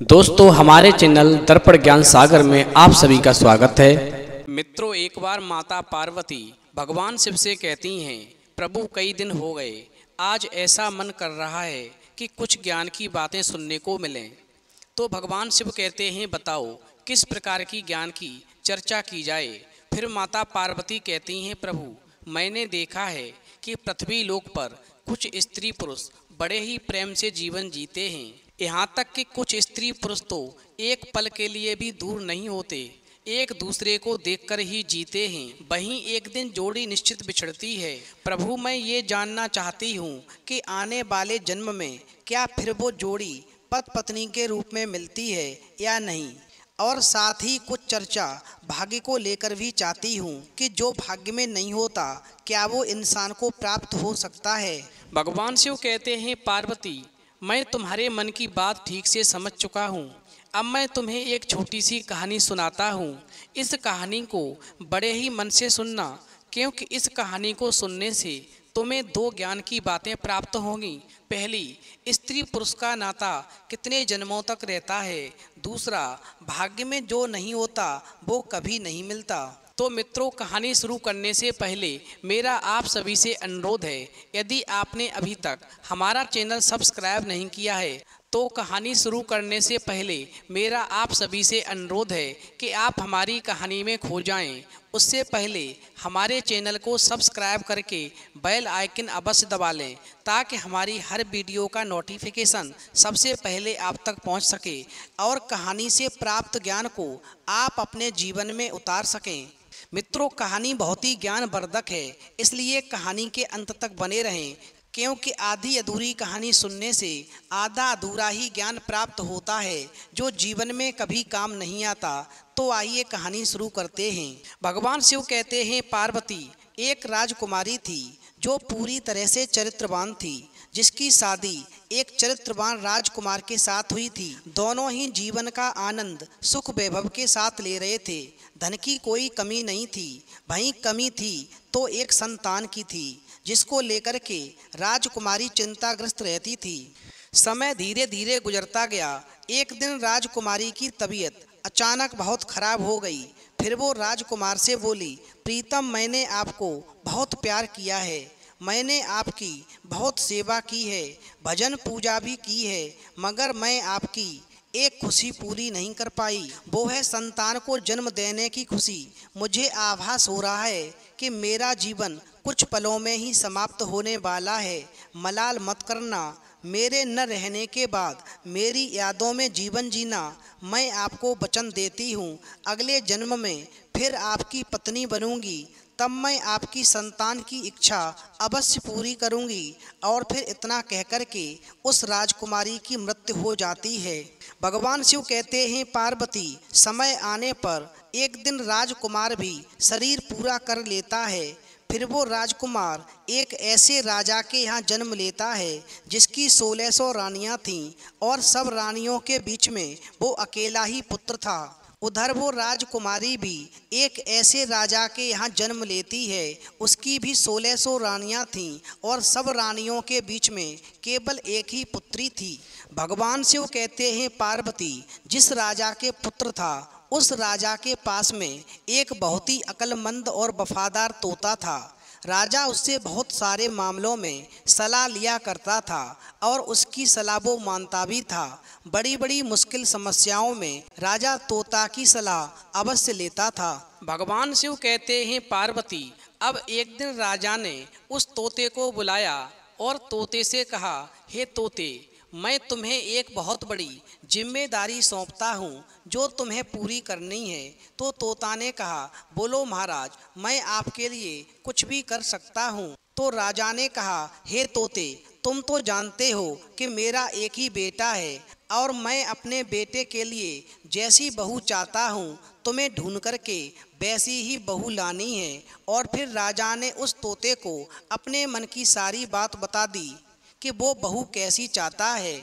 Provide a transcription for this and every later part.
दोस्तों हमारे चैनल दर्पण ज्ञान सागर में आप सभी का स्वागत है। मित्रों, एक बार माता पार्वती भगवान शिव से कहती हैं, प्रभु कई दिन हो गए, आज ऐसा मन कर रहा है कि कुछ ज्ञान की बातें सुनने को मिलें। तो भगवान शिव कहते हैं, बताओ किस प्रकार की ज्ञान की चर्चा की जाए। फिर माता पार्वती कहती हैं, प्रभु मैंने देखा है कि पृथ्वी लोक पर कुछ स्त्री पुरुष बड़े ही प्रेम से जीवन जीते हैं। यहाँ तक कि कुछ स्त्री पुरुष तो एक पल के लिए भी दूर नहीं होते, एक दूसरे को देखकर ही जीते हैं। वहीं एक दिन जोड़ी निश्चित बिछड़ती है। प्रभु मैं ये जानना चाहती हूँ कि आने वाले जन्म में क्या फिर वो जोड़ी पति पत्नी के रूप में मिलती है या नहीं। और साथ ही कुछ चर्चा भाग्य को लेकर भी चाहती हूँ कि जो भाग्य में नहीं होता क्या वो इंसान को प्राप्त हो सकता है। भगवान शिव कहते हैं, पार्वती मैं तुम्हारे मन की बात ठीक से समझ चुका हूँ। अब मैं तुम्हें एक छोटी सी कहानी सुनाता हूँ। इस कहानी को बड़े ही मन से सुनना, क्योंकि इस कहानी को सुनने से तुम्हें दो ज्ञान की बातें प्राप्त होंगी। पहली, स्त्री पुरुष का नाता कितने जन्मों तक रहता है। दूसरा, भाग्य में जो नहीं होता वो कभी नहीं मिलता। तो मित्रों, कहानी शुरू करने से पहले मेरा आप सभी से अनुरोध है, यदि आपने अभी तक हमारा चैनल सब्सक्राइब नहीं किया है तो कहानी शुरू करने से पहले मेरा आप सभी से अनुरोध है कि आप हमारी कहानी में खो जाएं। उससे पहले हमारे चैनल को सब्सक्राइब करके बेल आइकन अवश्य दबा लें, ताकि हमारी हर वीडियो का नोटिफिकेशन सबसे पहले आप तक पहुंच सके और कहानी से प्राप्त ज्ञान को आप अपने जीवन में उतार सकें। मित्रों, कहानी बहुत ही ज्ञानवर्धक है, इसलिए कहानी के अंत तक बने रहें, क्योंकि आधी अधूरी कहानी सुनने से आधा अधूरा ही ज्ञान प्राप्त होता है, जो जीवन में कभी काम नहीं आता। तो आइए कहानी शुरू करते हैं। भगवान शिव कहते हैं, पार्वती एक राजकुमारी थी जो पूरी तरह से चरित्रवान थी, जिसकी शादी एक चरित्रवान राजकुमार के साथ हुई थी। दोनों ही जीवन का आनंद सुख वैभव के साथ ले रहे थे। धन की कोई कमी नहीं थी, वहीं कमी थी तो एक संतान की थी, जिसको लेकर के राजकुमारी चिंताग्रस्त रहती थी। समय धीरे धीरे गुजरता गया। एक दिन राजकुमारी की तबीयत अचानक बहुत खराब हो गई। फिर वो राजकुमार से बोली, प्रीतम मैंने आपको बहुत प्यार किया है, मैंने आपकी बहुत सेवा की है, भजन पूजा भी की है, मगर मैं आपकी एक खुशी पूरी नहीं कर पाई। वो है संतान को जन्म देने की खुशी। मुझे आभास हो रहा है कि मेरा जीवन कुछ पलों में ही समाप्त होने वाला है। मलाल मत करना, मेरे न रहने के बाद मेरी यादों में जीवन जीना। मैं आपको वचन देती हूँ, अगले जन्म में फिर आपकी पत्नी बनूंगी, तब मैं आपकी संतान की इच्छा अवश्य पूरी करूंगी। और फिर इतना कहकर के उस राजकुमारी की मृत्यु हो जाती है। भगवान शिव कहते हैं, पार्वती समय आने पर एक दिन राजकुमार भी शरीर पूरा कर लेता है। फिर वो राजकुमार एक ऐसे राजा के यहाँ जन्म लेता है जिसकी 1600 रानियाँ थीं और सब रानियों के बीच में वो अकेला ही पुत्र था। उधर वो राजकुमारी भी एक ऐसे राजा के यहाँ जन्म लेती है, उसकी भी 1600 रानियाँ थीं और सब रानियों के बीच में केवल एक ही पुत्री थी। भगवान शिव कहते हैं, पार्वती जिस राजा के पुत्र था उस राजा के पास में एक बहुत ही अक्लमंद और वफादार तोता था। राजा उससे बहुत सारे मामलों में सलाह लिया करता था और उसकी सलाह वो मानता भी था। बड़ी बड़ी मुश्किल समस्याओं में राजा तोता की सलाह अवश्य लेता था। भगवान शिव कहते हैं, पार्वती अब एक दिन राजा ने उस तोते को बुलाया और तोते से कहा, हे तोते मैं तुम्हें एक बहुत बड़ी जिम्मेदारी सौंपता हूँ जो तुम्हें पूरी करनी है। तो तोता ने कहा, बोलो महाराज, मैं आपके लिए कुछ भी कर सकता हूँ। तो राजा ने कहा, हे तोते तुम तो जानते हो कि मेरा एक ही बेटा है और मैं अपने बेटे के लिए जैसी बहू चाहता हूँ तुम्हें ढूंढ करके वैसी ही बहू लानी है। और फिर राजा ने उस तोते को अपने मन की सारी बात बता दी कि वो बहू कैसी चाहता है।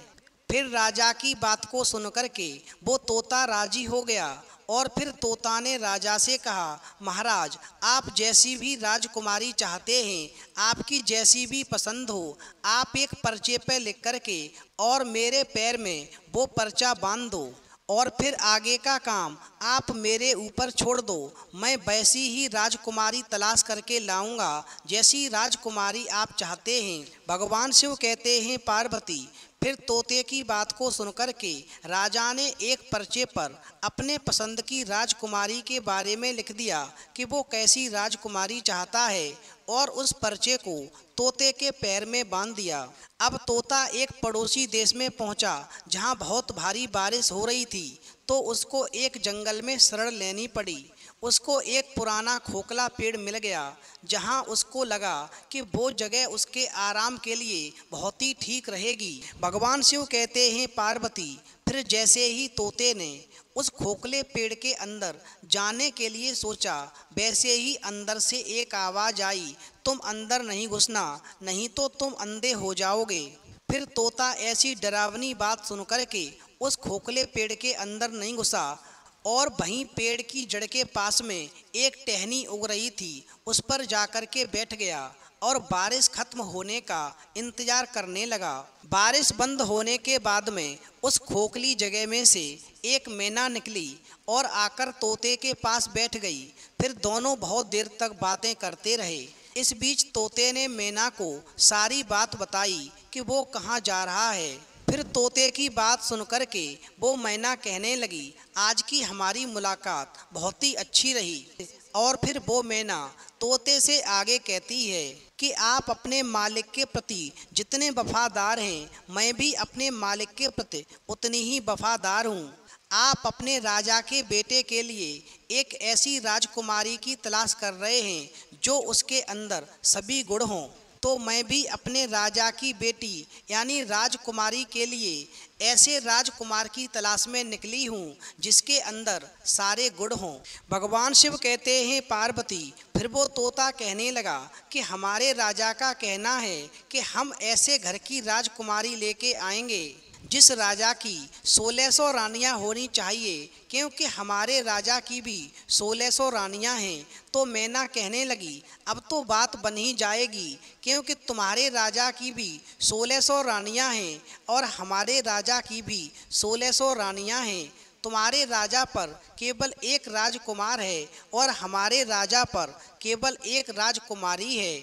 फिर राजा की बात को सुनकर के वो तोता राजी हो गया और फिर तोता ने राजा से कहा, महाराज, आप जैसी भी राजकुमारी चाहते हैं, आपकी जैसी भी पसंद हो, आप एक पर्चे पे लिख करके और मेरे पैर में वो पर्चा बांध दो और फिर आगे का काम आप मेरे ऊपर छोड़ दो। मैं वैसी ही राजकुमारी तलाश करके लाऊंगा जैसी राजकुमारी आप चाहते हैं। भगवान शिव कहते हैं, पार्वती, फिर तोते की बात को सुनकर के राजा ने एक पर्चे पर अपने पसंद की राजकुमारी के बारे में लिख दिया कि वो कैसी राजकुमारी चाहता है और उस पर्चे को तोते के पैर में बांध दिया। अब तोता एक पड़ोसी देश में पहुंचा जहां बहुत भारी बारिश हो रही थी, तो उसको एक जंगल में शरण लेनी पड़ी। उसको एक पुराना खोखला पेड़ मिल गया जहां उसको लगा कि वो जगह उसके आराम के लिए बहुत ही ठीक रहेगी। भगवान शिव कहते हैं, पार्वती, फिर जैसे ही तोते ने उस खोखले पेड़ के अंदर जाने के लिए सोचा, वैसे ही अंदर से एक आवाज़ आई, तुम अंदर नहीं घुसना, नहीं तो तुम अंधे हो जाओगे। फिर तोता ऐसी डरावनी बात सुनकर के उस खोखले पेड़ के अंदर नहीं घुसा और वहीं पेड़ की जड़ के पास में एक टहनी उग रही थी, उस पर जाकर के बैठ गया और बारिश खत्म होने का इंतजार करने लगा। बारिश बंद होने के बाद में उस खोखली जगह में से एक मैना निकली और आकर तोते के पास बैठ गई। फिर दोनों बहुत देर तक बातें करते रहे। इस बीच तोते ने मैना को सारी बात बताई कि वो कहाँ जा रहा है। फिर तोते की बात सुनकर के वो मैना कहने लगी, आज की हमारी मुलाकात बहुत ही अच्छी रही। और फिर वो मैना तोते से आगे कहती है कि आप अपने मालिक के प्रति जितने वफादार हैं, मैं भी अपने मालिक के प्रति उतनी ही वफादार हूँ। आप अपने राजा के बेटे के लिए एक ऐसी राजकुमारी की तलाश कर रहे हैं जो उसके अंदर सभी गुण हों, तो मैं भी अपने राजा की बेटी यानी राजकुमारी के लिए ऐसे राजकुमार की तलाश में निकली हूँ जिसके अंदर सारे गुण हों। भगवान शिव कहते हैं, पार्वती, फिर वो तोता कहने लगा कि हमारे राजा का कहना है कि हम ऐसे घर की राजकुमारी लेके आएंगे जिस राजा की 1600 रानियां होनी चाहिए, क्योंकि हमारे राजा की भी 1600 रानियां हैं। तो मैना कहने लगी, अब तो बात बन ही जाएगी, क्योंकि तुम्हारे राजा की भी 1600 रानियां हैं और हमारे राजा की भी 1600 रानियां हैं। तुम्हारे राजा पर केवल एक राजकुमार है और हमारे राजा पर केवल एक राजकुमारी है।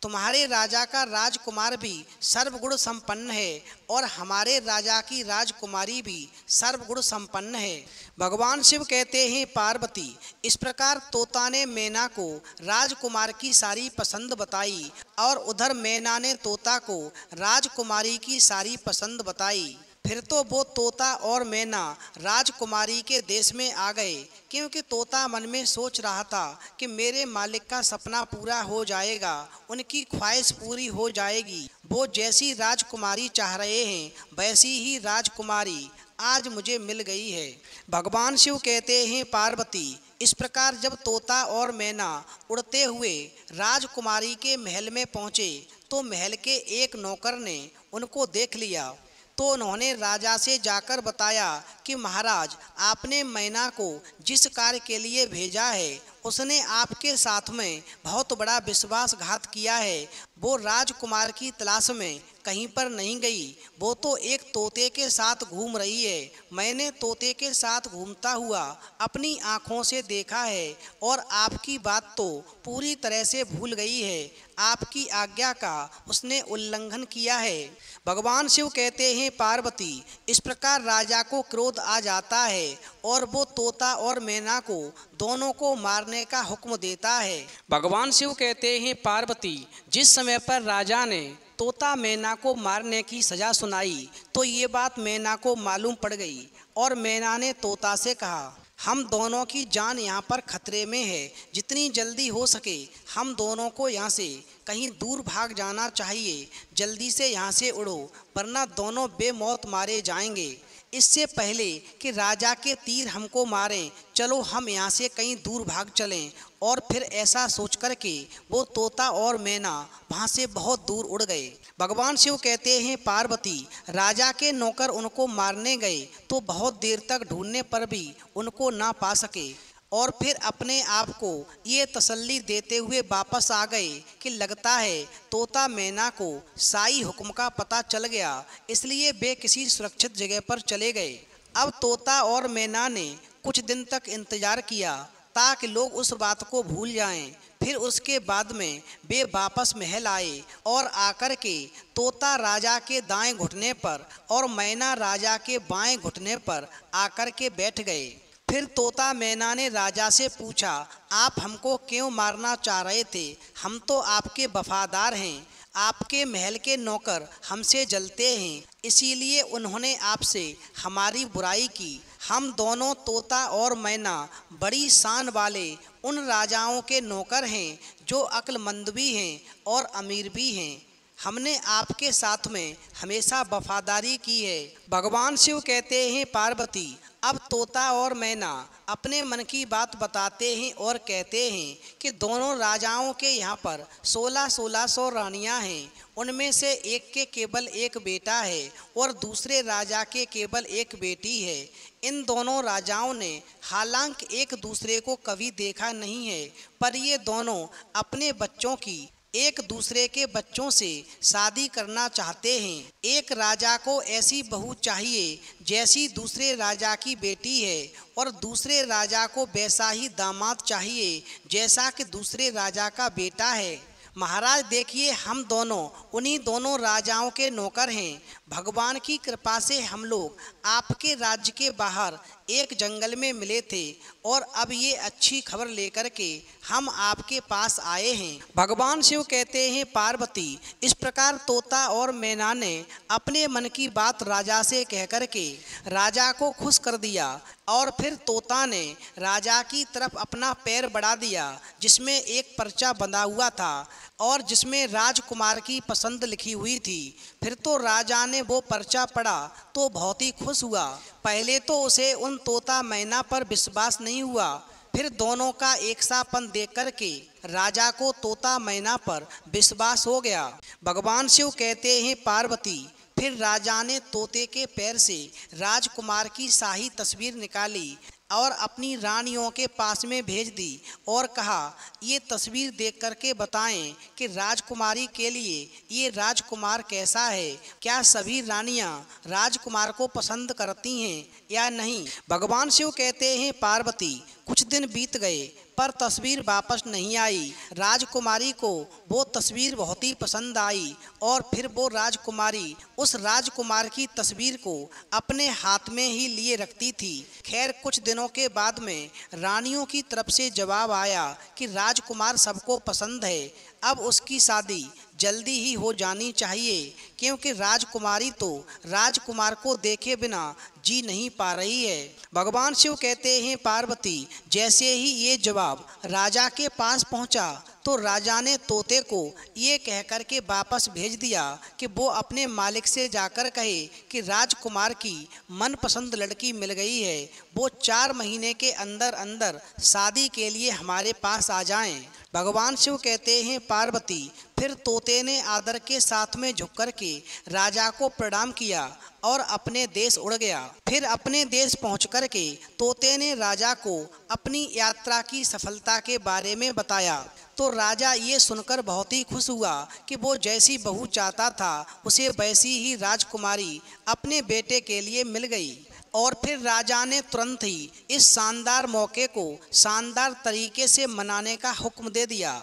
तुम्हारे राजा का राजकुमार भी सर्वगुण संपन्न है और हमारे राजा की राजकुमारी भी सर्वगुण संपन्न है। भगवान शिव कहते हैं, पार्वती, इस प्रकार तोता ने मैना को राजकुमार की सारी पसंद बताई और उधर मैना ने तोता को राजकुमारी की सारी पसंद बताई। फिर तो वो तोता और मैना राजकुमारी के देश में आ गए, क्योंकि तोता मन में सोच रहा था कि मेरे मालिक का सपना पूरा हो जाएगा, उनकी ख्वाहिश पूरी हो जाएगी। वो जैसी राजकुमारी चाह रहे हैं वैसी ही राजकुमारी आज मुझे मिल गई है। भगवान शिव कहते हैं, पार्वती, इस प्रकार जब तोता और मैना उड़ते हुए राजकुमारी के महल में पहुँचे तो महल के एक नौकर ने उनको देख लिया। तो उन्होंने राजा से जाकर बताया कि महाराज, आपने मैना को जिस कार्य के लिए भेजा है उसने आपके साथ में बहुत बड़ा विश्वासघात किया है। वो राजकुमार की तलाश में कहीं पर नहीं गई, वो तो एक तोते के साथ घूम रही है। मैंने तोते के साथ घूमता हुआ अपनी आँखों से देखा है और आपकी बात तो पूरी तरह से भूल गई है। आपकी आज्ञा का उसने उल्लंघन किया है। भगवान शिव कहते हैं, पार्वती, इस प्रकार राजा को क्रोध आ जाता है और वो तोता और मैना को दोनों को मारने का हुक्म देता है। भगवान शिव कहते हैं, पार्वती, जिस समय पर राजा ने तोता मैना को मारने की सजा सुनाई तो ये बात मैना को मालूम पड़ गई और मैना ने तोता से कहा, हम दोनों की जान यहाँ पर खतरे में है, जितनी जल्दी हो सके हम दोनों को यहाँ से कहीं दूर भाग जाना चाहिए। जल्दी से यहाँ से उड़ो, वरना दोनों बेमौत मारे जाएंगे। इससे पहले कि राजा के तीर हमको मारें, चलो हम यहाँ से कहीं दूर भाग चलें। और फिर ऐसा सोच कर के वो तोता और मैना वहाँ से बहुत दूर उड़ गए। भगवान शिव कहते हैं पार्वती, राजा के नौकर उनको मारने गए तो बहुत देर तक ढूंढने पर भी उनको ना पा सके, और फिर अपने आप को ये तसल्ली देते हुए वापस आ गए कि लगता है तोता मैना को शाही हुक्म का पता चल गया, इसलिए वे किसी सुरक्षित जगह पर चले गए। अब तोता और मैना ने कुछ दिन तक इंतजार किया ताकि लोग उस बात को भूल जाएं। फिर उसके बाद में वे वापस महल आए और आकर के तोता राजा के दाएं घुटने पर और मैना राजा के बाएं घुटने पर आकर के बैठ गए। फिर तोता मैना ने राजा से पूछा, आप हमको क्यों मारना चाह रहे थे? हम तो आपके वफादार हैं, आपके महल के नौकर हमसे जलते हैं, इसीलिए उन्होंने आपसे हमारी बुराई की। हम दोनों तोता और मैना बड़ी शान वाले उन राजाओं के नौकर हैं जो अक्लमंद भी हैं और अमीर भी हैं। हमने आपके साथ में हमेशा वफादारी की है। भगवान शिव कहते हैं पार्वती, अब तोता और मैना अपने मन की बात बताते हैं और कहते हैं कि दोनों राजाओं के यहाँ पर 1600 रानियाँ हैं। उनमें से एक के केवल एक बेटा है और दूसरे राजा के केवल एक बेटी है। इन दोनों राजाओं ने हालांकि एक दूसरे को कभी देखा नहीं है, पर ये दोनों अपने बच्चों की एक दूसरे के बच्चों से शादी करना चाहते हैं। एक राजा को ऐसी बहू चाहिए जैसी दूसरे राजा की बेटी है, और दूसरे राजा को वैसा ही दामाद चाहिए जैसा कि दूसरे राजा का बेटा है। महाराज देखिए, हम दोनों उन्हीं दोनों राजाओं के नौकर हैं। भगवान की कृपा से हम लोग आपके राज्य के बाहर एक जंगल में मिले थे और अब ये अच्छी खबर लेकर के हम आपके पास आए हैं। भगवान शिव कहते हैं पार्वती, इस प्रकार तोता और मैना ने अपने मन की बात राजा से कह कर के राजा को खुश कर दिया, और फिर तोता ने राजा की तरफ अपना पैर बढ़ा दिया जिसमें एक पर्चा बंधा हुआ था और जिसमें राजकुमार की पसंद लिखी हुई थी। फिर तो राजा ने वो पर्चा पढ़ा तो बहुत ही खुश हुआ। पहले तो उसे उन तोता मैना पर विश्वास नहीं हुआ, फिर दोनों का एक सापन देख कर के राजा को तोता मैना पर विश्वास हो गया। भगवान शिव कहते हैं पार्वती, फिर राजा ने तोते के पैर से राजकुमार की शाही तस्वीर निकाली और अपनी रानियों के पास में भेज दी और कहा, ये तस्वीर देख करके बताएं कि राजकुमारी के लिए ये राजकुमार कैसा है, क्या सभी रानियां राजकुमार को पसंद करती हैं या नहीं। भगवान शिव कहते हैं पार्वती, कुछ दिन बीत गए पर तस्वीर वापस नहीं आई। राजकुमारी को वो तस्वीर बहुत ही पसंद आई और फिर वो राजकुमारी उस राजकुमार की तस्वीर को अपने हाथ में ही लिए रखती थी। खैर कुछ दिनों के बाद में रानियों की तरफ से जवाब आया कि राजकुमार सबको पसंद है, अब उसकी शादी जल्दी ही हो जानी चाहिए, क्योंकि राजकुमारी तो राजकुमार को देखे बिना जी नहीं पा रही है। भगवान शिव कहते हैं पार्वती, जैसे ही ये जवाब राजा के पास पहुंचा तो राजा ने तोते को ये कह कर के वापस भेज दिया कि वो अपने मालिक से जाकर कहे कि राजकुमार की मनपसंद लड़की मिल गई है, वो 4 महीने के अंदर अंदर शादी के लिए हमारे पास आ जाएं। भगवान शिव कहते हैं पार्वती, फिर तोते ने आदर के साथ में झुक कर के राजा को प्रणाम किया और अपने देश उड़ गया। फिर अपने देश पहुंच कर के तोते ने राजा को अपनी यात्रा की सफलता के बारे में बताया। तो राजा ये सुनकर बहुत ही खुश हुआ कि वो जैसी बहू चाहता था उसे वैसी ही राजकुमारी अपने बेटे के लिए मिल गई। और फिर राजा ने तुरंत ही इस शानदार मौके को शानदार तरीके से मनाने का हुक्म दे दिया।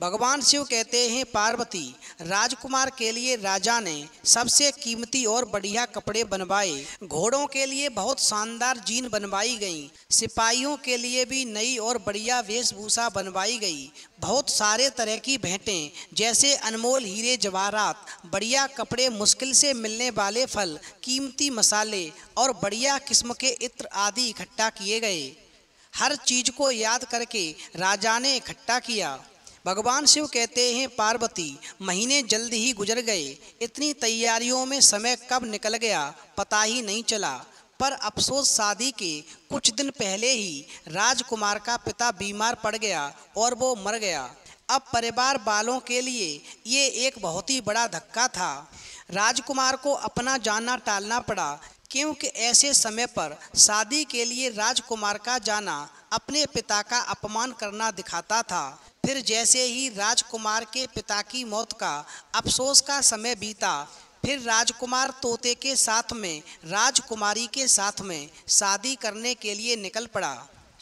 भगवान शिव कहते हैं पार्वती, राजकुमार के लिए राजा ने सबसे कीमती और बढ़िया कपड़े बनवाए, घोड़ों के लिए बहुत शानदार जीन बनवाई गई, सिपाहियों के लिए भी नई और बढ़िया वेशभूषा बनवाई गई, बहुत सारे तरह की भेंटें जैसे अनमोल हीरे जवाहरात, बढ़िया कपड़े, मुश्किल से मिलने वाले फल, कीमती मसाले और बढ़िया किस्म के इत्र आदि इकट्ठा किए गए। हर चीज को याद करके राजा ने इकट्ठा किया। भगवान शिव कहते हैं पार्वती, महीने जल्द ही गुजर गए, इतनी तैयारियों में समय कब निकल गया पता ही नहीं चला। पर अफसोस शादी के कुछ दिन पहले ही राजकुमार का पिता बीमार पड़ गया और वो मर गया। अब परिवार वालों के लिए ये एक बहुत ही बड़ा धक्का था। राजकुमार को अपना जाना टालना पड़ा, क्योंकि ऐसे समय पर शादी के लिए राजकुमार का जाना अपने पिता का अपमान करना दिखाता था। फिर जैसे ही राजकुमार के पिता की मौत का अफसोस का समय बीता, फिर राजकुमार तोते के साथ में राजकुमारी के साथ में शादी करने के लिए निकल पड़ा।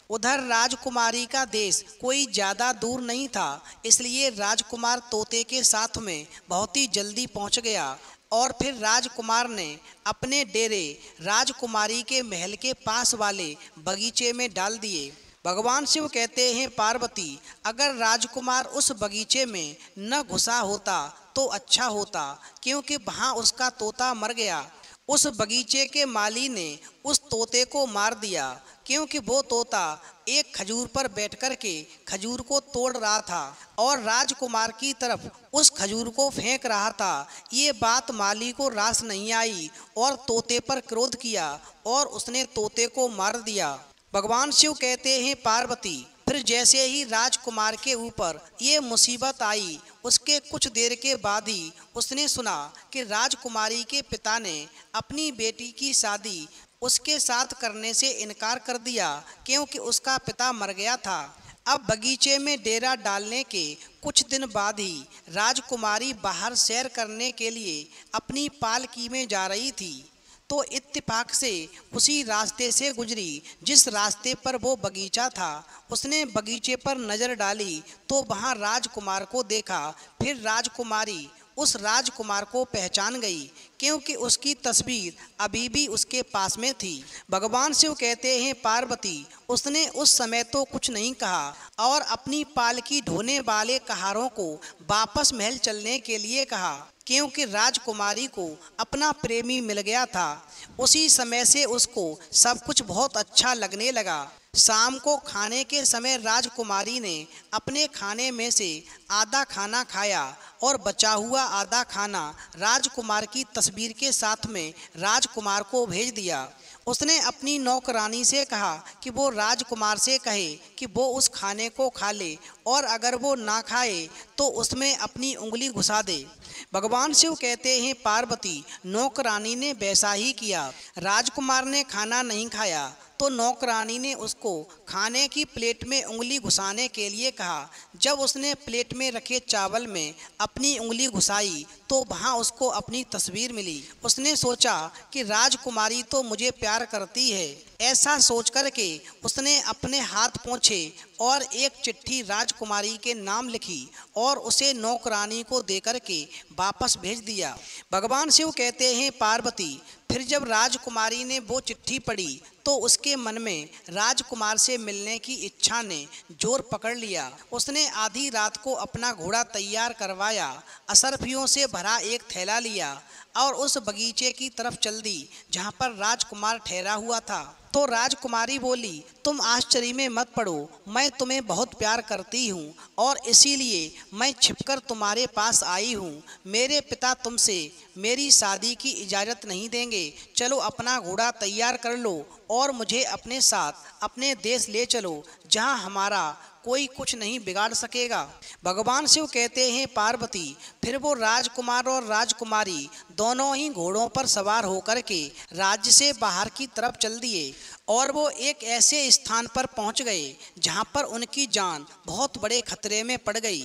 उधर राजकुमारी का देश कोई ज़्यादा दूर नहीं था, इसलिए राजकुमार तोते के साथ में बहुत ही जल्दी पहुंच गया और फिर राजकुमार ने अपने डेरे राजकुमारी के महल के पास वाले बगीचे में डाल दिए। भगवान शिव कहते हैं, पार्वती, अगर राजकुमार उस बगीचे में न घुसा होता तो अच्छा होता, क्योंकि वहाँ उसका तोता मर गया। उस बगीचे के माली ने उस तोते को मार दिया, क्योंकि वो तोता एक खजूर पर बैठकर के खजूर को तोड़ रहा था और राजकुमार की तरफ उस खजूर को फेंक रहा था। ये बात माली को रास नहीं आई और तोते पर क्रोध किया और उसने तोते को मार दिया। भगवान शिव कहते हैं, पार्वती, फिर जैसे ही राजकुमार के ऊपर ये मुसीबत आई, उसके कुछ देर के बाद ही उसने सुना कि राजकुमारी के पिता ने अपनी बेटी की शादी उसके साथ करने से इनकार कर दिया, क्योंकि उसका पिता मर गया था। अब बगीचे में डेरा डालने के कुछ दिन बाद ही राजकुमारी बाहर सैर करने के लिए अपनी पालकी में जा रही थी, तो इत्तेफाक से उसी रास्ते से गुजरी जिस रास्ते पर वो बगीचा था। उसने बगीचे पर नज़र डाली तो वहाँ राजकुमार को देखा। फिर राजकुमारी उस राजकुमार को पहचान गई, क्योंकि उसकी तस्वीर अभी भी उसके पास में थी। भगवान शिव कहते हैं, पार्वती, उसने उस समय तो कुछ नहीं कहा और अपनी पालकी ढोने वाले कहारों को वापस महल चलने के लिए कहा, क्योंकि राजकुमारी को अपना प्रेमी मिल गया था। उसी समय से उसको सब कुछ बहुत अच्छा लगने लगा। शाम को खाने के समय राजकुमारी ने अपने खाने में से आधा खाना खाया और बचा हुआ आधा खाना राजकुमार की तस्वीर के साथ में राजकुमार को भेज दिया। उसने अपनी नौकरानी से कहा कि वो राजकुमार से कहे कि वो उस खाने को खा ले और अगर वो ना खाए तो उसमें अपनी उंगली घुसा दे। भगवान शिव कहते हैं, पार्वती, नौकरानी ने वैसा ही किया। राजकुमार ने खाना नहीं खाया तो नौकरानी ने उसको खाने की प्लेट में उंगली घुसाने के लिए कहा। जब उसने प्लेट में रखे चावल में अपनी उंगली घुसाई तो वहाँ उसको अपनी तस्वीर मिली। उसने सोचा कि राजकुमारी तो मुझे प्यार करती है। ऐसा सोच कर के उसने अपने हाथ पोंछे और एक चिट्ठी राजकुमारी के नाम लिखी और उसे नौकरानी को देकर के वापस भेज दिया। भगवान शिव कहते हैं, पार्वती, फिर जब राजकुमारी ने वो चिट्ठी पढ़ी तो उसके मन में राजकुमार से मिलने की इच्छा ने जोर पकड़ लिया। उसने आधी रात को अपना घोड़ा तैयार करवाया, असरफियों से भरा एक थैला लिया और उस बगीचे की तरफ चल दी जहाँ पर राजकुमार ठहरा हुआ था। तो राजकुमारी बोली, तुम आश्चर्य में मत पड़ो, मैं तुम्हें बहुत प्यार करती हूँ और इसीलिए मैं छिपकर तुम्हारे पास आई हूँ। मेरे पिता तुमसे मेरी शादी की इजाज़त नहीं देंगे। चलो अपना घोड़ा तैयार कर लो और मुझे अपने साथ अपने देश ले चलो, जहाँ हमारा कोई कुछ नहीं बिगाड़ सकेगा। भगवान शिव कहते हैं, पार्वती, फिर वो राजकुमार और राजकुमारी दोनों ही घोड़ों पर सवार होकर के राज्य से बाहर की तरफ चल दिए और वो एक ऐसे स्थान पर पहुंच गए जहां पर उनकी जान बहुत बड़े खतरे में पड़ गई।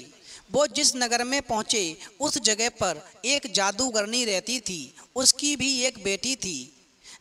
वो जिस नगर में पहुंचे उस जगह पर एक जादूगरनी रहती थी। उसकी भी एक बेटी थी।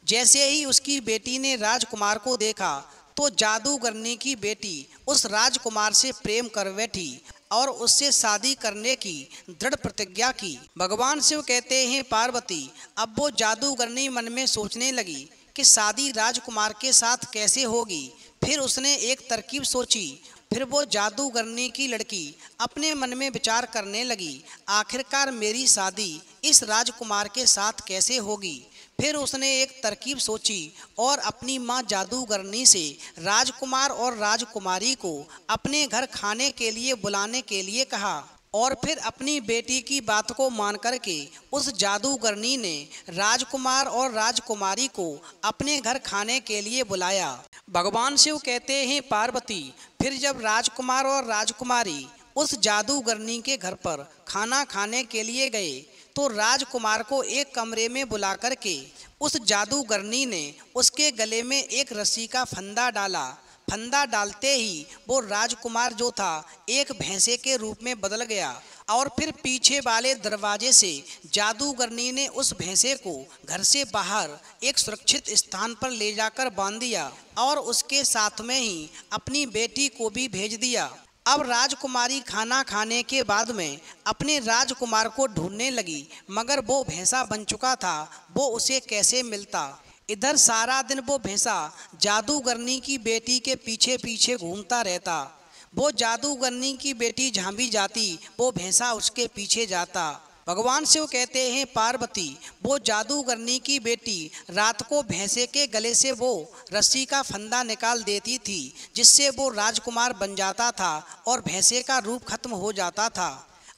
जैसे ही उसकी बेटी ने राजकुमार को देखा तो जादूगरनी की बेटी उस राजकुमार से प्रेम कर बैठी और उससे शादी करने की दृढ़ प्रतिज्ञा की। भगवान शिव कहते हैं, पार्वती, अब वो जादूगरनी मन में सोचने लगी कि शादी राजकुमार के साथ कैसे होगी। फिर उसने एक तरकीब सोची। फिर वो जादूगरनी की लड़की अपने मन में विचार करने लगी, आखिरकार मेरी शादी इस राजकुमार के साथ कैसे होगी। फिर उसने एक तरकीब सोची और अपनी माँ जादूगरनी से राजकुमार और राजकुमारी को अपने घर खाने के लिए बुलाने के लिए कहा। और फिर अपनी बेटी की बात को मान करके उस जादूगरनी ने राजकुमार और राजकुमारी को अपने घर खाने के लिए बुलाया। भगवान शिव कहते हैं पार्वती, फिर जब राजकुमार और राजकुमारी उस जादूगरनी के घर पर खाना खाने के लिए गए तो राजकुमार को एक कमरे में बुला करके उस जादूगरनी ने उसके गले में एक रस्सी का फंदा डाला। फंदा डालते ही वो राजकुमार जो था एक भैंसे के रूप में बदल गया और फिर पीछे वाले दरवाजे से जादूगरनी ने उस भैंसे को घर से बाहर एक सुरक्षित स्थान पर ले जाकर बांध दिया और उसके साथ में ही अपनी बेटी को भी भेज दिया। अब राजकुमारी खाना खाने के बाद में अपने राजकुमार को ढूंढने लगी, मगर वो भैंसा बन चुका था, वो उसे कैसे मिलता। इधर सारा दिन वो भैंसा जादूगरनी की बेटी के पीछे पीछे घूमता रहता। वो जादूगरनी की बेटी जहाँ भी जाती वो भैंसा उसके पीछे जाता। भगवान शिव कहते हैं पार्वती, वो जादूगरनी की बेटी रात को भैंसे के गले से वो रस्सी का फंदा निकाल देती थी, जिससे वो राजकुमार बन जाता था और भैंसे का रूप खत्म हो जाता था।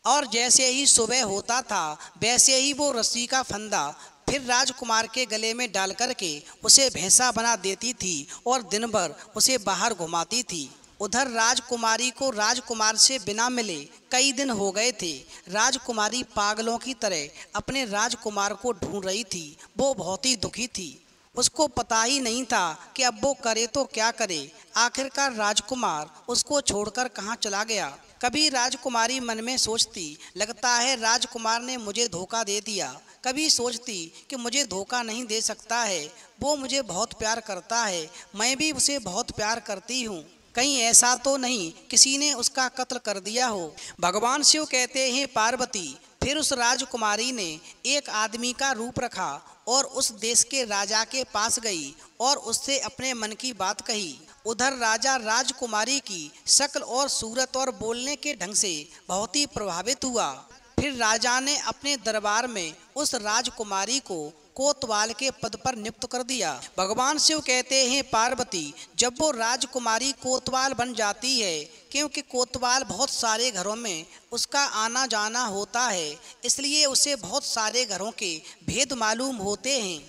और जैसे ही सुबह होता था वैसे ही वो रस्सी का फंदा फिर राजकुमार के गले में डाल करके उसे भैंसा बना देती थी और दिन भर उसे बाहर घुमाती थी। उधर राजकुमारी को राजकुमार से बिना मिले कई दिन हो गए थे। राजकुमारी पागलों की तरह अपने राजकुमार को ढूंढ रही थी। वो बहुत ही दुखी थी। उसको पता ही नहीं था कि अब वो करे तो क्या करे। आखिरकार राजकुमार उसको छोड़कर कहाँ चला गया। कभी राजकुमारी मन में सोचती, लगता है राजकुमार ने मुझे धोखा दे दिया। कभी सोचती कि मुझे धोखा नहीं दे सकता है, वो मुझे बहुत प्यार करता है, मैं भी उसे बहुत प्यार करती हूँ। कहीं ऐसा तो नहीं किसी ने उसका कत्ल कर दिया हो। भगवान शिव कहते हैं पार्वती, फिर उस राजकुमारी ने एक आदमी का रूप रखा और उस देश के राजा के पास गई और उससे अपने मन की बात कही। उधर राजा राजकुमारी की शक्ल और सूरत और बोलने के ढंग से बहुत ही प्रभावित हुआ। फिर राजा ने अपने दरबार में उस राजकुमारी को कोतवाल के पद पर नियुक्त कर दिया। भगवान शिव कहते हैं पार्वती, जब वो राजकुमारी कोतवाल बन जाती है, क्योंकि कोतवाल बहुत सारे घरों में उसका आना जाना होता है, इसलिए उसे बहुत सारे घरों के भेद मालूम होते हैं।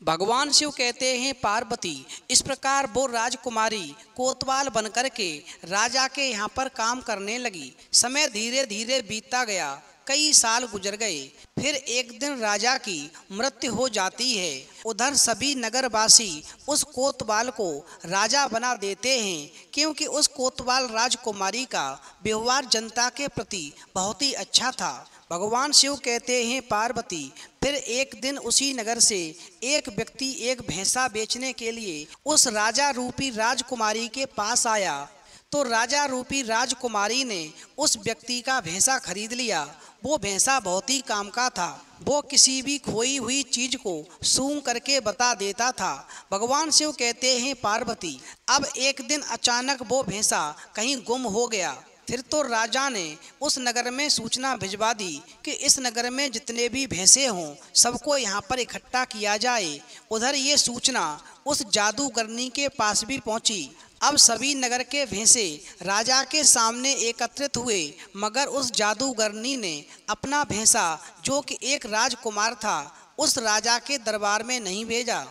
भगवान शिव कहते हैं पार्वती, इस प्रकार वो राजकुमारी कोतवाल बनकर के राजा के यहाँ पर काम करने लगी। समय धीरे धीरे बीतता गया, कई साल गुजर गए। फिर एक दिन राजा की मृत्यु हो जाती है। उधर सभी नगरवासी उस कोतवाल को राजा बना देते हैं, क्योंकि उस कोतवाल राजकुमारी का व्यवहार जनता के प्रति बहुत ही अच्छा था। भगवान शिव कहते हैं पार्वती, फिर एक दिन उसी नगर से एक व्यक्ति एक भैंसा बेचने के लिए उस राजा रूपी राजकुमारी के पास आया। तो राजा रूपी राजकुमारी ने उस व्यक्ति का भैंसा खरीद लिया। वो भैंसा बहुत ही काम का था। वो किसी भी खोई हुई चीज को सूंघ करके बता देता था। भगवान शिव कहते हैं पार्वती, अब एक दिन अचानक वो भैंसा कहीं गुम हो गया। फिर तो राजा ने उस नगर में सूचना भिजवा दी कि इस नगर में जितने भी भैंसे हों सबको यहाँ पर इकट्ठा किया जाए। उधर ये सूचना उस जादूगरनी के पास भी पहुँची। अब सभी नगर के भैंसे राजा के सामने एकत्रित हुए, मगर उस जादूगरनी ने अपना भैंसा, जो कि एक राजकुमार था, उस राजा के दरबार में नहीं भेजा।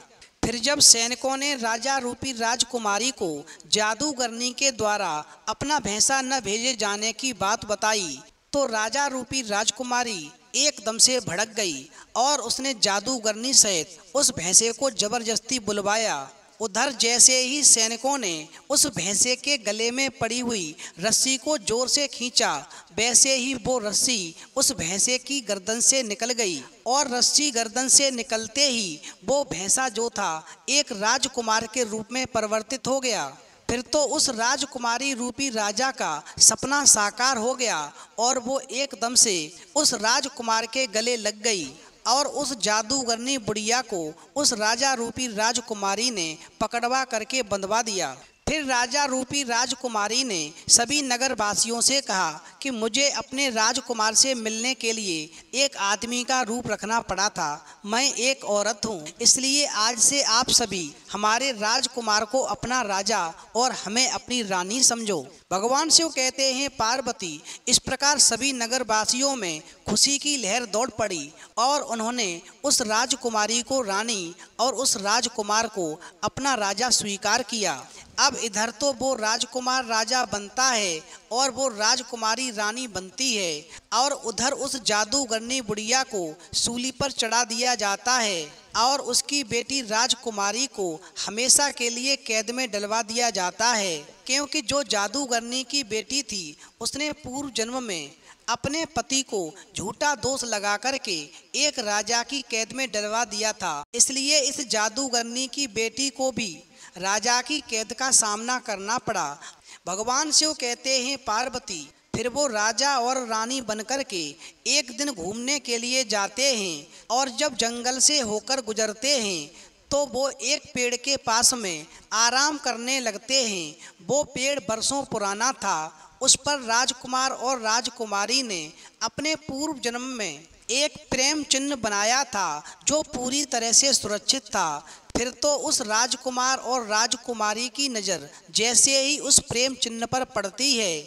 फिर जब सैनिकों ने राजा रूपी राजकुमारी को जादूगरनी के द्वारा अपना भैंसा न भेजे जाने की बात बताई, तो राजा रूपी राजकुमारी एकदम से भड़क गई और उसने जादूगरनी सहित उस भैंसे को जबरदस्ती बुलवाया। उधर जैसे ही सैनिकों ने उस भैंसे के गले में पड़ी हुई रस्सी को जोर से खींचा, वैसे ही वो रस्सी उस भैंसे की गर्दन से निकल गई और रस्सी गर्दन से निकलते ही वो भैंसा जो था एक राजकुमार के रूप में परिवर्तित हो गया। फिर तो उस राजकुमारी रूपी राजा का सपना साकार हो गया और वो एकदम से उस राजकुमार के गले लग गई और उस जादूगरनी बुढ़िया को उस राजा रूपी राजकुमारी ने पकड़वा करके बंधवा दिया। फिर राजा रूपी राजकुमारी ने सभी नगर वासियों से कहा कि मुझे अपने राजकुमार से मिलने के लिए एक आदमी का रूप रखना पड़ा था। मैं एक औरत हूँ, इसलिए आज से आप सभी हमारे राजकुमार को अपना राजा और हमें अपनी रानी समझो। भगवान शिव कहते हैं, पार्वती, इस प्रकार सभी नगर वासियों में खुशी की लहर दौड़ पड़ी और उन्होंने उस राजकुमारी को रानी और उस राजकुमार को अपना राजा स्वीकार किया। अब इधर तो वो राजकुमार राजा बनता है और वो राजकुमारी रानी बनती है, और उधर उस जादूगरनी बुढ़िया को सूली पर चढ़ा दिया जाता है और उसकी बेटी राजकुमारी को हमेशा के लिए कैद में डलवा दिया जाता है, क्योंकि जो जादूगरनी की बेटी थी उसने पूर्व जन्म में अपने पति को झूठा दोष लगा करके एक राजा की कैद में डलवा दिया था। इसलिए इस जादूगरनी की बेटी को भी राजा की कैद का सामना करना पड़ा। भगवान शिव कहते हैं, पार्वती, फिर वो राजा और रानी बनकर के एक दिन घूमने के लिए जाते हैं और जब जंगल से होकर गुजरते हैं तो वो एक पेड़ के पास में आराम करने लगते हैं। वो पेड़ बरसों पुराना था। उस पर राजकुमार और राजकुमारी ने अपने पूर्व जन्म में एक प्रेम चिन्ह बनाया था जो पूरी तरह से सुरक्षित था। फिर तो उस राजकुमार और राजकुमारी की नज़र जैसे ही उस प्रेम चिन्ह पर पड़ती है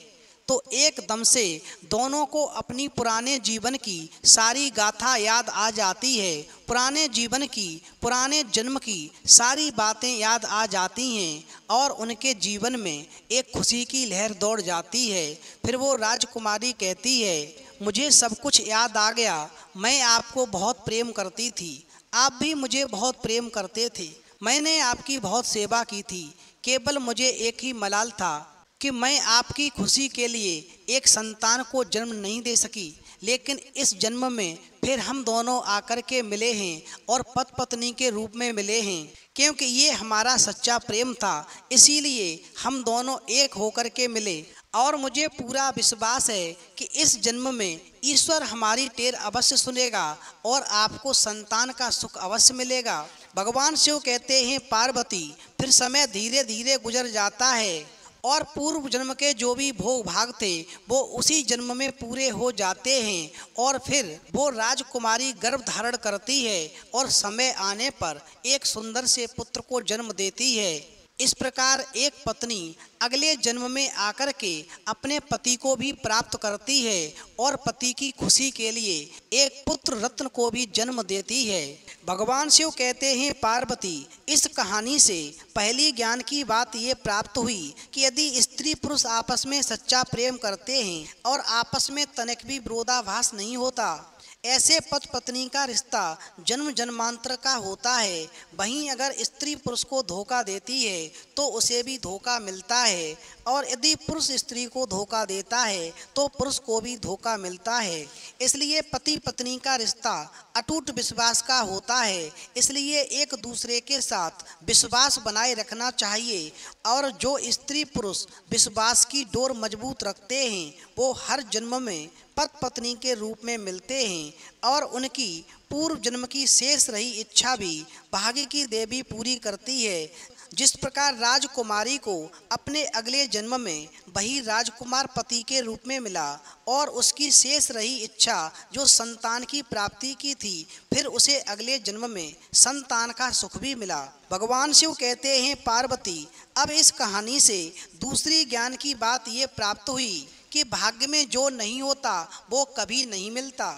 तो एकदम से दोनों को अपनी पुराने जीवन की सारी गाथा याद आ जाती है। पुराने जीवन की, पुराने जन्म की सारी बातें याद आ जाती हैं और उनके जीवन में एक खुशी की लहर दौड़ जाती है। फिर वो राजकुमारी कहती है, मुझे सब कुछ याद आ गया। मैं आपको बहुत प्रेम करती थी, आप भी मुझे बहुत प्रेम करते थे। मैंने आपकी बहुत सेवा की थी। केवल मुझे एक ही मलाल था कि मैं आपकी खुशी के लिए एक संतान को जन्म नहीं दे सकी, लेकिन इस जन्म में फिर हम दोनों आकर के मिले हैं और पति पत्नी के रूप में मिले हैं, क्योंकि ये हमारा सच्चा प्रेम था। इसीलिए हम दोनों एक होकर के मिले और मुझे पूरा विश्वास है कि इस जन्म में ईश्वर हमारी टेर अवश्य सुनेगा और आपको संतान का सुख अवश्य मिलेगा। भगवान शिव कहते हैं, पार्वती, फिर समय धीरे धीरे गुजर जाता है और पूर्व जन्म के जो भी भोग भाग थे वो उसी जन्म में पूरे हो जाते हैं और फिर वो राजकुमारी गर्भ धारण करती है और समय आने पर एक सुंदर से पुत्र को जन्म देती है। इस प्रकार एक पत्नी अगले जन्म में आकर के अपने पति को भी प्राप्त करती है और पति की खुशी के लिए एक पुत्र रत्न को भी जन्म देती है। भगवान शिव कहते हैं, पार्वती, इस कहानी से पहली ज्ञान की बात ये प्राप्त हुई कि यदि स्त्री पुरुष आपस में सच्चा प्रेम करते हैं और आपस में तनिक भी विरोधाभास नहीं होता, ऐसे पति पत्नी का रिश्ता जन्म जन्मांतर का होता है। वहीं अगर स्त्री पुरुष को धोखा देती है तो उसे भी धोखा मिलता है, और यदि पुरुष स्त्री को धोखा देता है तो पुरुष को भी धोखा मिलता है। इसलिए पति पत्नी का रिश्ता अटूट विश्वास का होता है। इसलिए एक दूसरे के साथ विश्वास बनाए रखना चाहिए, और जो स्त्री पुरुष विश्वास की डोर मजबूत रखते हैं वो हर जन्म में पति पत्नी के रूप में मिलते हैं और उनकी पूर्व जन्म की शेष रही इच्छा भी भाग्य की देवी पूरी करती है। जिस प्रकार राजकुमारी को अपने अगले जन्म में वही राजकुमार पति के रूप में मिला और उसकी शेष रही इच्छा जो संतान की प्राप्ति की थी, फिर उसे अगले जन्म में संतान का सुख भी मिला। भगवान शिव कहते हैं, पार्वती, अब इस कहानी से दूसरी ज्ञान की बात ये प्राप्त हुई कि भाग्य में जो नहीं होता वो कभी नहीं मिलता,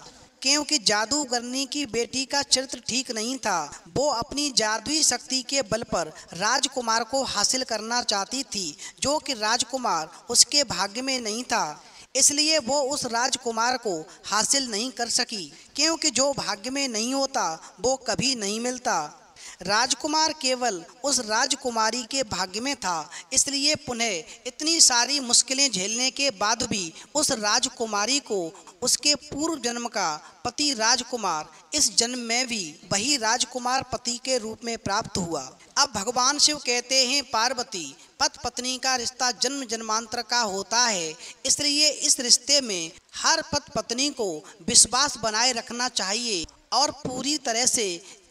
क्योंकि जादूगरनी की बेटी का चरित्र ठीक नहीं था। वो अपनी जादुई शक्ति के बल पर राजकुमार को हासिल करना चाहती थी, जो कि राजकुमार उसके भाग्य में नहीं था। इसलिए वो उस राजकुमार को हासिल नहीं कर सकी, क्योंकि जो भाग्य में नहीं होता वो कभी नहीं मिलता। राजकुमार केवल उस राजकुमारी के भाग्य में था, इसलिए पुनः इतनी सारी मुश्किलें झेलने के बाद भी उस राजकुमारी को उसके पूर्व जन्म का पति राजकुमार इस जन्म में भी वही राजकुमार पति के रूप में प्राप्त हुआ। अब भगवान शिव कहते हैं, पार्वती, पति पत्नी का रिश्ता जन्म जन्मांतर का होता है, इसलिए इस रिश्ते में हर पति पत्नी को विश्वास बनाए रखना चाहिए और पूरी तरह से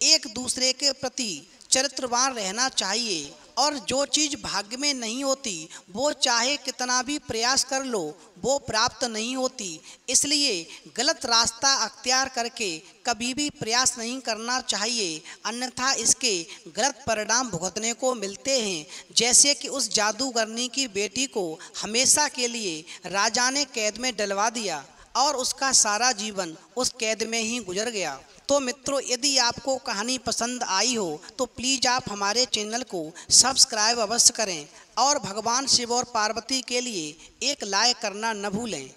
एक दूसरे के प्रति चरित्रवान रहना चाहिए और जो चीज़ भाग्य में नहीं होती वो चाहे कितना भी प्रयास कर लो वो प्राप्त नहीं होती। इसलिए गलत रास्ता अख्तियार करके कभी भी प्रयास नहीं करना चाहिए, अन्यथा इसके गलत परिणाम भुगतने को मिलते हैं। जैसे कि उस जादूगरनी की बेटी को हमेशा के लिए राजा ने कैद में डलवा दिया और उसका सारा जीवन उस कैद में ही गुजर गया। तो मित्रों, यदि आपको कहानी पसंद आई हो तो प्लीज़ आप हमारे चैनल को सब्सक्राइब अवश्य करें और भगवान शिव और पार्वती के लिए एक लाइक करना न भूलें।